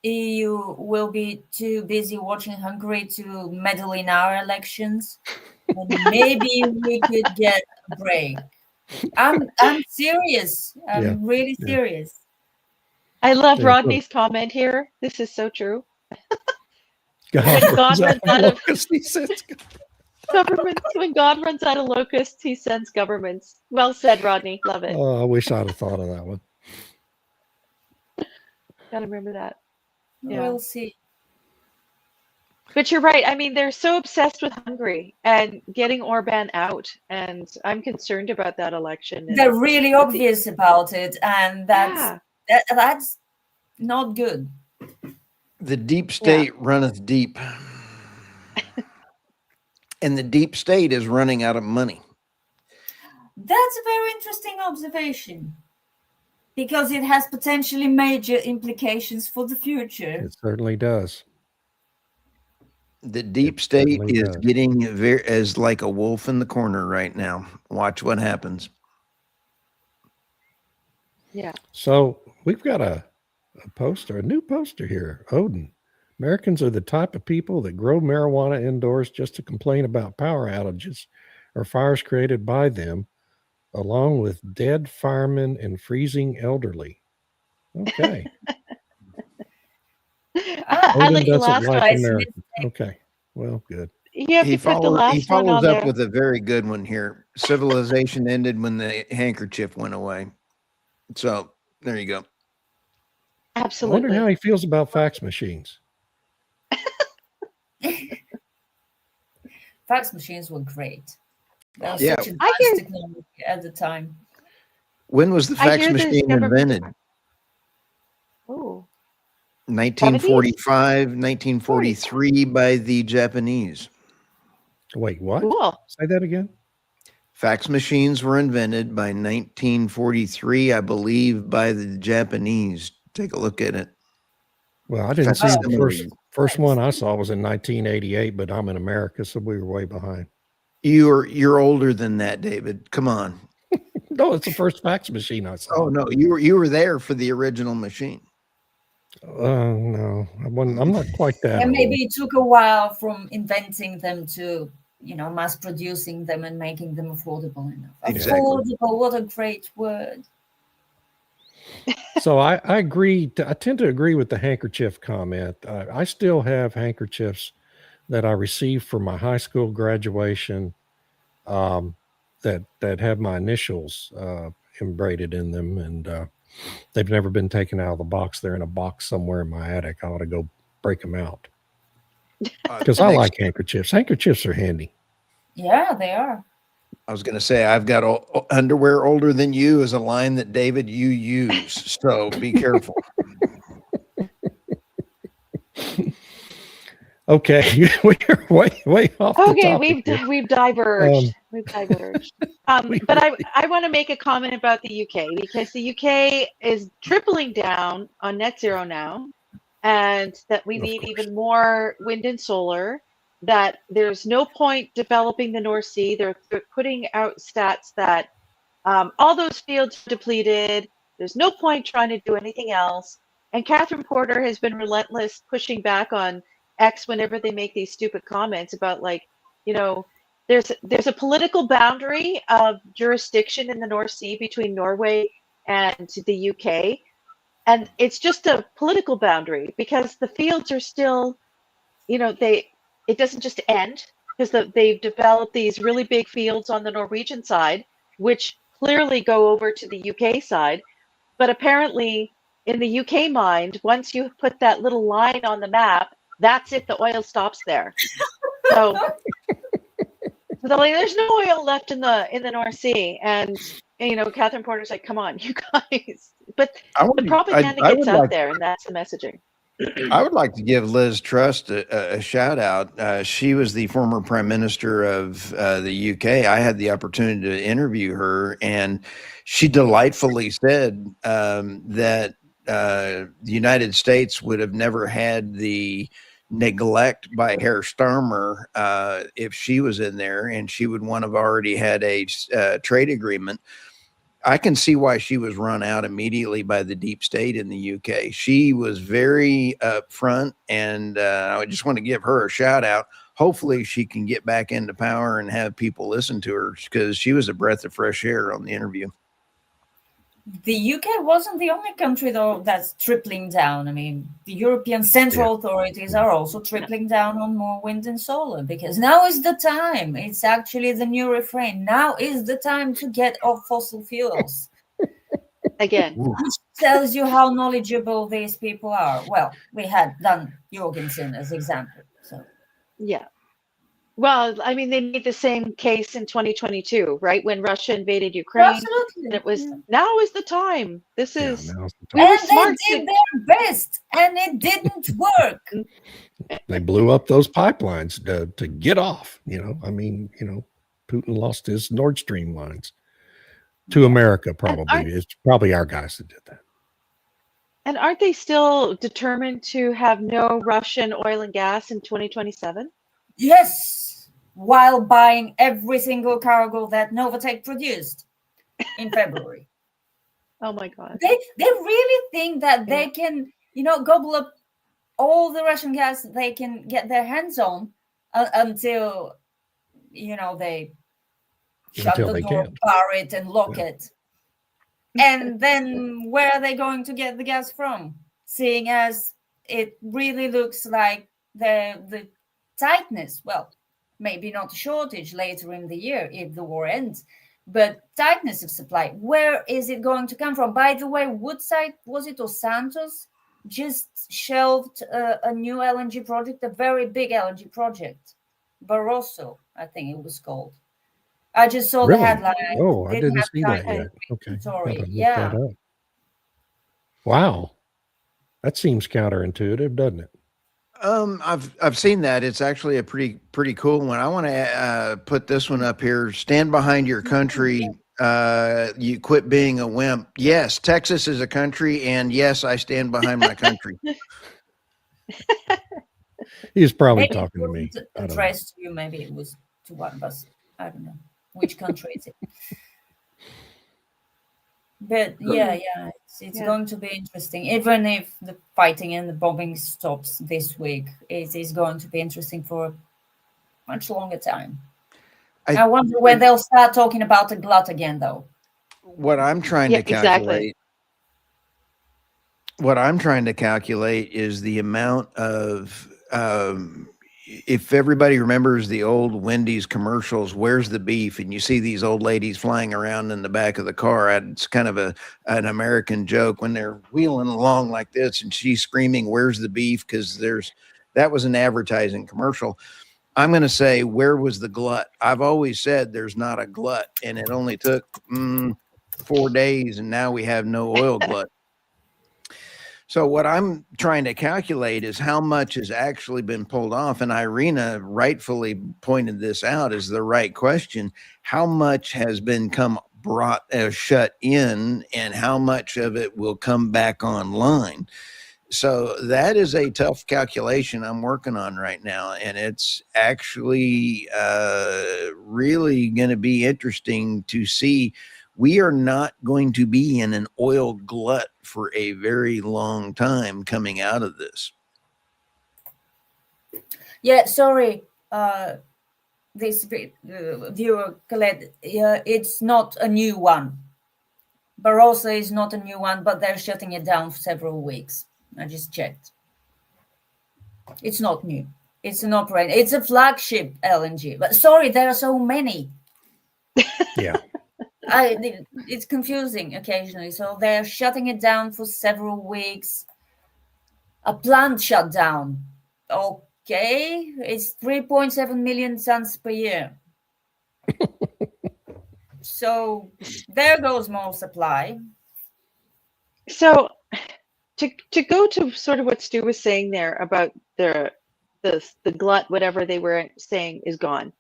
EU will be too busy watching Hungary to meddle in our elections, and maybe we could get a break. I'm serious. I'm really Yeah. serious. I love Yeah, Rodney's comment here. This is so true. God When God runs runs out out of of locusts, he says. governments, when God runs out of locusts, he sends governments. Well said, Rodney. Love it. Oh, I wish I'd have thought of that one. Gotta remember that. Yeah. We'll see. But you're right. I mean, they're so obsessed with Hungary and getting Orban out, and I'm concerned about that election. And They're really obvious about it, and that's not good. The deep state runneth deep. And the deep state is running out of money. That's a very interesting observation, because it has potentially major implications for the future. It certainly does. The deep state certainly is does. getting as like a wolf in the corner right now. Watch what happens. Yeah. So we've got a new poster here. Odin. Americans are the type of people that grow marijuana indoors just to complain about power outages or fires created by them, along with dead firemen and freezing elderly. Okay. I Odin let you doesn't last like one. America. Okay. Well, good. You have He to put the last one follows on up there. with a very good one here. Civilization ended when the handkerchief went away. So there you go. I wonder Absolutely. how he feels about fax machines. Fax machines were great. That was Yeah. such I advanced hear- technology at the time. When was the I fax hear this machine government- invented? Oh, 1945, 1943 by the Japanese. Wait, what? cool. Say that again? Fax machines were invented by 1943, I believe, by the Japanese. Take a look at it. Well, I didn't see the Facsimile. first one I saw was in 1988, but I'm in America, so we were way behind. You're older than that, David. Come on. No, it's the first fax machine I saw. Oh no, you were there for the original machine. No, I'm not quite that And old. maybe it took a while from inventing them to, mass producing them and making them affordable enough. Exactly. Affordable, what a great word. So I agree. I tend to agree with the handkerchief comment. I still have handkerchiefs that I received for my high school graduation that have my initials embroidered in them, and they've never been taken out of the box. They're in a box somewhere in my attic. I ought to go break them out because I like handkerchiefs. Handkerchiefs are handy. Yeah, they are. I was going to say, I've got underwear older than you is a line that David, you use. So be careful. Okay, we're way off the Okay, topic here. we've diverged. We've diverged. But I want to make a comment about the UK, because the UK is tripling down on net zero now, and that we Of need course. even more wind and solar, that there's no point developing the North Sea. They're putting out stats that all those fields are depleted. There's no point trying to do anything else. And Catherine Porter has been relentless, pushing back on X whenever they make these stupid comments about, like, you know, there's a political boundary of jurisdiction in the North Sea between Norway and the UK. And it's just a political boundary, because the fields are still, it doesn't just end, because they've developed these really big fields on the Norwegian side, which clearly go over to the UK side. But apparently, in the UK mind, once you put that little line on the map, that's it. The oil stops there. So there's no oil left in the North Sea, and Catherine Porter's like, "Come on, you guys!" But the propaganda gets out there, and that's the messaging. I would like to give Liz Truss a shout out. She was the former Prime Minister of the UK. I had the opportunity to interview her, and she delightfully said that the United States would have never had the neglect by Herr Starmer if she was in there, and she would want to have already had a trade agreement. I can see why she was run out immediately by the deep state in the UK. She was very upfront, and I just want to give her a shout out. Hopefully she can get back into power and have people listen to her, because she was a breath of fresh air on the interview. The UK wasn't the only country, though, that's tripling down. I mean, the European central authorities are also tripling down on more wind and solar, because now is the time. It's actually the new refrain. Now is the time to get off fossil fuels. Again. Which tells you how knowledgeable these people are. Well, we had Dan Jorgensen as example. So yeah. Well, I mean, they made the same case in 2022, right? When Russia invaded Ukraine. Absolutely. And it was, now is the time. This is, and they did their best, and it didn't work. They blew up those pipelines to get off. Putin lost his Nord Stream lines to America. Probably it's probably our guys that did that. And aren't they still determined to have no Russian oil and gas in 2027? Yes, while buying every single cargo that Novatek produced in February. Oh my God! They really think that they can, gobble up all the Russian gas they can get their hands on until, they shut the door, bar it, and lock it. And then where are they going to get the gas from? Seeing as it really looks like the tightness, well, maybe not a shortage later in the year if the war ends, but tightness of supply. Where is it going to come from? By the way, Woodside, was it, or Santos, just shelved a new LNG project, a very big LNG project. Barroso, I think it was called. I just saw the headline. Oh, I didn't see that yet. Okay. Sorry. Yeah. That up. Wow. That seems counterintuitive, doesn't it? I've seen that. It's actually a pretty cool one. I want to put this one up here. Stand behind your country. You quit being a wimp. Yes, Texas is a country, and yes, I stand behind my country. He's probably talking to me. Addressed to you. Maybe it was to one of us. I don't know. Which country is it? But yeah, it's going to be interesting. Even if the fighting and the bombing stops this week, it is going to be interesting for a much longer time. I wonder when they'll start talking about the glut again, though. What I'm trying to calculate. What I'm trying to calculate is the amount of. If everybody remembers the old Wendy's commercials, where's the beef? And you see these old ladies flying around in the back of the car. It's kind of an American joke when they're wheeling along like this and she's screaming, where's the beef? Because that was an advertising commercial. I'm going to say, where was the glut? I've always said there's not a glut, and it only took 4 days, and now we have no oil glut. So what I'm trying to calculate is how much has actually been pulled off. And Irina rightfully pointed this out as the right question. How much has been shut in, and how much of it will come back online? So that is a tough calculation I'm working on right now. And it's actually really going to be interesting to see. We are not going to be in an oil glut for a very long time coming out of this. Yeah, sorry, this viewer, Colette, it's not a new one. Barossa is not a new one, but they're shutting it down for several weeks. I just checked. It's not new. It's an operator. It's a flagship LNG. But sorry, there are so many. Yeah. It's confusing occasionally. So they're shutting it down for several weeks. A plant shut down. Okay, it's 3.7 million tons per year. So there goes more supply. So to go to sort of what Stu was saying there about the glut, whatever they were saying, is gone.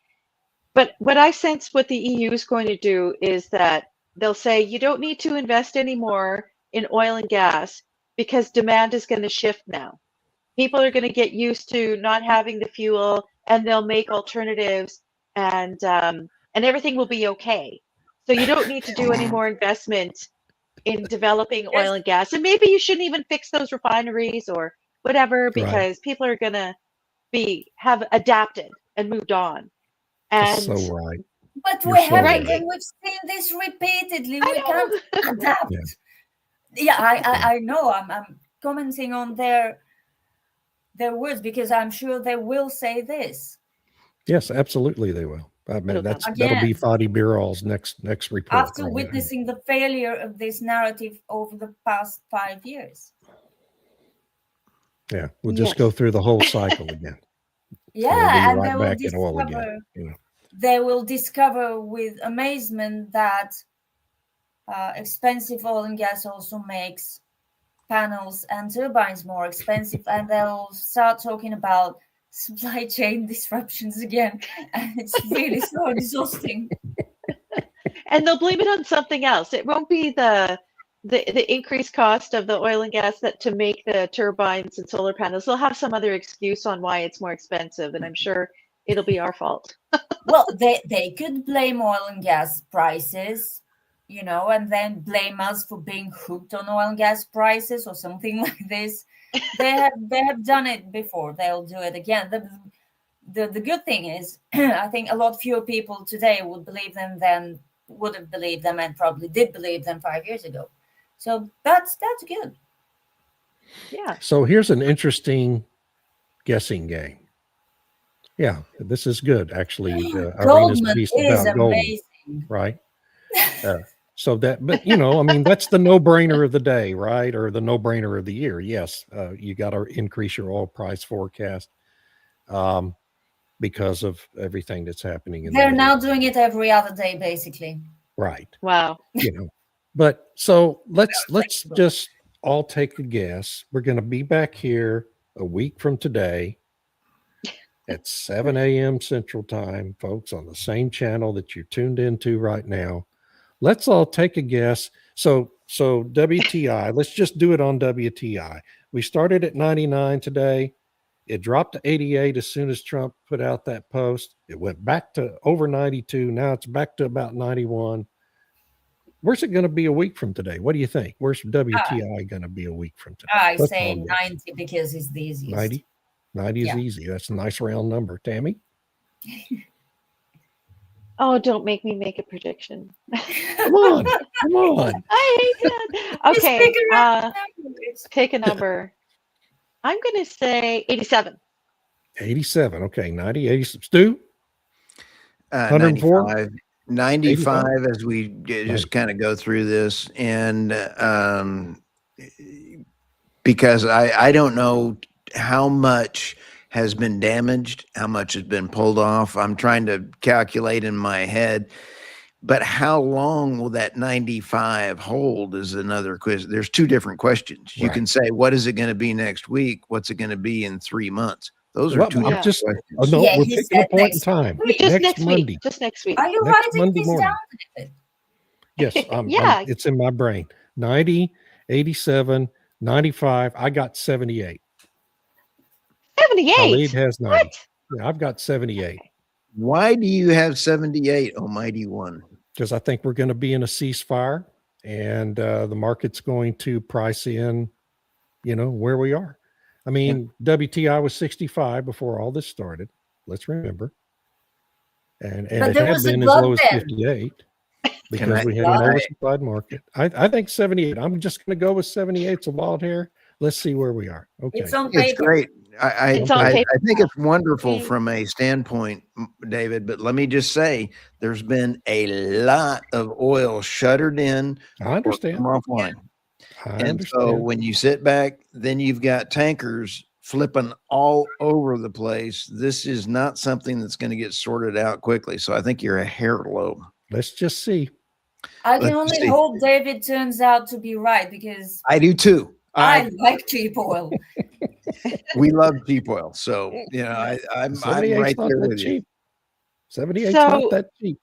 But what I sense what the EU is going to do is that they'll say you don't need to invest anymore in oil and gas because demand is going to shift now. People are going to get used to not having the fuel, and they'll make alternatives, and everything will be okay. So you don't need to do any more investment in developing oil and gas, and maybe you shouldn't even fix those refineries or whatever, because people are going to have adapted and moved on. And that's so right. But You're we so haven't, right. and we've seen this repeatedly. We can't adapt. Yeah, I know. I'm commenting on their words because I'm sure they will say this. Yes, absolutely, they will. I mean, that'll be Fadi Birol's next report. After witnessing the failure of this narrative over the past 5 years. Yeah, we'll just go through the whole cycle again. Yeah, and right back in oil again. They will discover with amazement that expensive oil and gas also makes panels and turbines more expensive, and they'll start talking about supply chain disruptions again, and it's really so exhausting. And they'll blame it on something else. It won't be the increased cost of the oil and gas to make the turbines and solar panels. They'll have some other excuse on why it's more expensive, and I'm sure it'll be our fault. Well, they could blame oil and gas prices, and then blame us for being hooked on oil and gas prices or something like this. They have done it before. They'll do it again. The good thing is, I think a lot fewer people today would believe them than would have believed them, and probably did believe them 5 years ago. So that's good. Yeah. So here's an interesting guessing game. Yeah, this is good, actually. Irina's piece about Goldman, right? So that, but I mean, that's the no-brainer of the day, right? Or the no-brainer of the year. Yes, you got to increase your oil price forecast because of everything that's happening. They're now doing it every other day, basically. Right. Wow. But so let's just all take a guess. We're going to be back here a week from today at 7 a.m. Central Time, folks, on the same channel that you're tuned into right now. Let's all take a guess. So WTI, let's just do it on WTI. We started at 99 today. It dropped to 88 as soon as Trump put out that post. It went back to over 92. Now it's back to about 91. Where's it going to be a week from today? What do you think? Where's WTI going to be a week from today? I say 90 because it's the easiest. 90 is easy. That's a nice round number. Tammy? Oh, don't make me make a prediction. Come on. I hate that. Okay, pick a number. I'm going to say 87. 87. Okay, 90, 80. Stu? 104? 95 as we just kind of go through this. And because I don't know how much has been damaged, how much has been pulled off. I'm trying to calculate in my head. But how long will that 95 hold is another question. There's two different questions. You can say, what is it going to be next week? What's it going to be in 3 months? Those are two I'm different just, questions. oh, no, Yeah, we're he picking a said point in next time. week. Just Next next Monday. week. Just next week. Are you Next writing Monday this morning. down, David? Yes, Yeah. it's in my brain. 90, 87, 95. I got 78. 78. Khalid has 90. What? Yeah, I've got 78 Why do you have 78, almighty one? because I think we're going to be in a ceasefire and the market's going to price in, where we are. I mean, WTI was 65 before all this started. Let's remember. And But it there had was a been as blood low as then. 58 because I- we had an Right. oversupplied market. I think 78. I'm just going to go with 78. It's a wild hair. Let's see where we are. Okay. It's on It's paper. great. I It's on I paper. think it's wonderful Okay. from a standpoint, David, but let me just say there's been a lot of oil shuttered in I or understand. come offline. I And so understand. when you sit back, then you've got tankers flipping all over the place. This is not something that's going to get sorted out quickly. So I think you're a hair low. Let's just see. I can Let's only see. hope David turns out to be right because I do too. I like cheap oil. We love cheap oil. So, I'm 78's right not there that with you. cheap. 78's So- not that cheap.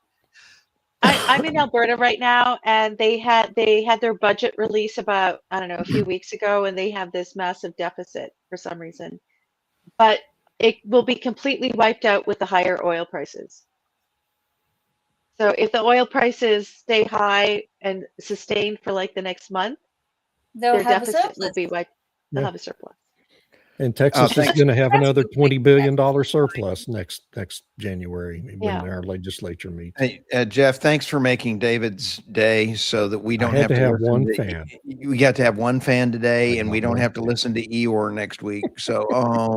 I'm in Alberta right now, and they had their budget release about, I don't know, a few weeks ago, and they have this massive deficit for some reason. But it will be completely wiped out with the higher oil prices. So if the oil prices stay high and sustained for like the next month, They'll their have a deficit will surplus. be wiped. They'll Yeah. have a surplus. And Texas is thanks. going to have another That's $20 billion surplus next January when Yeah. our legislature meets. Hey, Jeff, thanks for making David's day so that we don't had have to have listen one to- fan. We got to have one fan today, I and we got don't one have to fan. listen to Eeyore next week. So,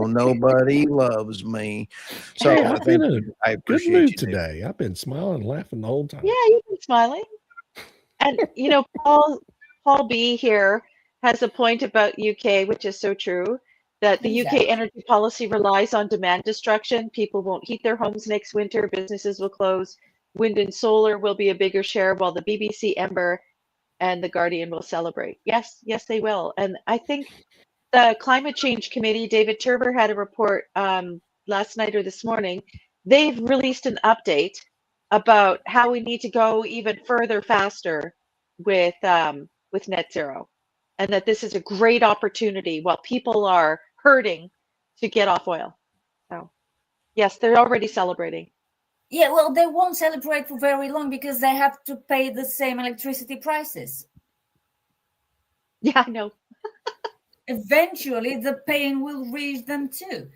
nobody loves me. So, Hey, I've been in a I good appreciate mood you, David. today. I've been smiling and laughing the whole time. Yeah, you've been smiling. And Paul B here has a point about UK, which is so true, that the Exactly. UK energy policy relies on demand destruction. People won't heat their homes next winter, businesses will close, wind and solar will be a bigger share, while the BBC, Ember, and the Guardian will celebrate. Yes, they will. And I think the Climate Change Committee, David Turber had a report last night or this morning. They've released an update about how we need to go even further, faster with net zero, and that this is a great opportunity while people are hurting to get off oil. So, yes, they're already celebrating. Yeah, well, they won't celebrate for very long because they have to pay the same electricity prices. Yeah, I know. Eventually, the pain will reach them too.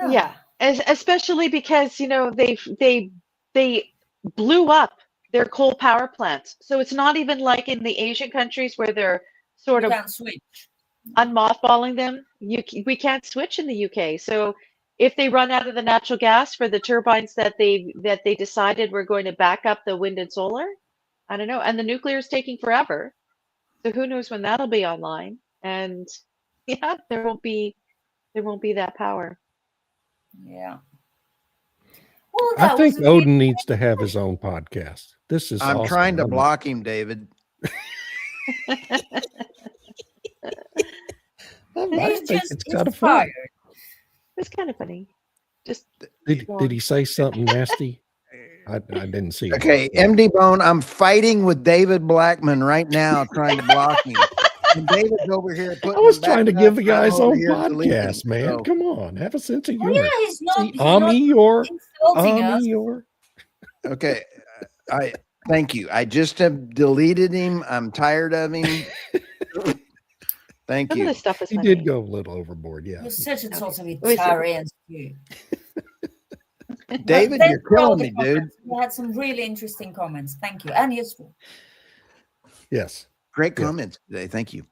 Oh. Yeah, especially because they blew up their coal power plants. So it's not even like in the Asian countries where they're sort You of can't switch. unmothballing them. We can't switch in the UK. So if they run out of the natural gas for the turbines that they decided were going to back up the wind and solar, I don't know. And the nuclear is taking forever. So who knows when that'll be online? And yeah, there won't be that power. Yeah. Well, I that think was Odin needs to have his own podcast. This is I'm awesome. trying to block him, David. He's think just it's kind of fun. inspired. It's kind of funny. Just Did he say something nasty? I didn't see it. Okay, MD Bone, I'm fighting with David Blackmon right now, trying to block him. And David's over here I putting was him back trying to up, give the I'm guys over own here deleting. podcast, man. So, Come on, have a sense of Oh, humor. yeah, he's not, See, he's not insulting us. okay, I thank you. I just have deleted him. I'm tired of him. Thank some of you. this stuff is He funny. did go a little overboard, yeah. You're such a Okay. totalitarian. You. David, Thanks you're for all killing the me, dude. comments. You had some really interesting comments. Thank you. And useful. Yes. Great Yeah. comments today. Thank you.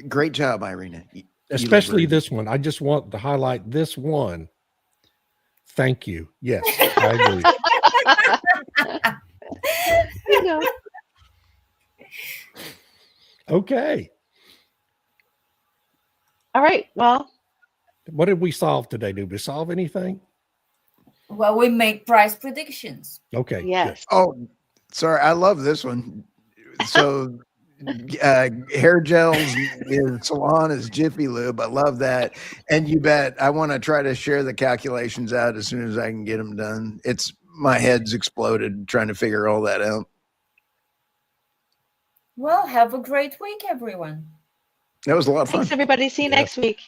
Great job, Irina. You look Especially very- this one. I just want to highlight this one. Thank you. Yes, I agree. You know, Okay. all right. Well, What did we solve today? Did we solve anything? Well, we make price predictions. Okay. Yes. Oh, sorry. I love this one. So hair gels in salon is Jiffy Lube. I love that. And you bet I want to try to share the calculations out as soon as I can get them done. My head's exploded trying to figure all that out. Well, have a great week, everyone. That was a lot of fun. Thanks, everybody. See you Yeah. next week.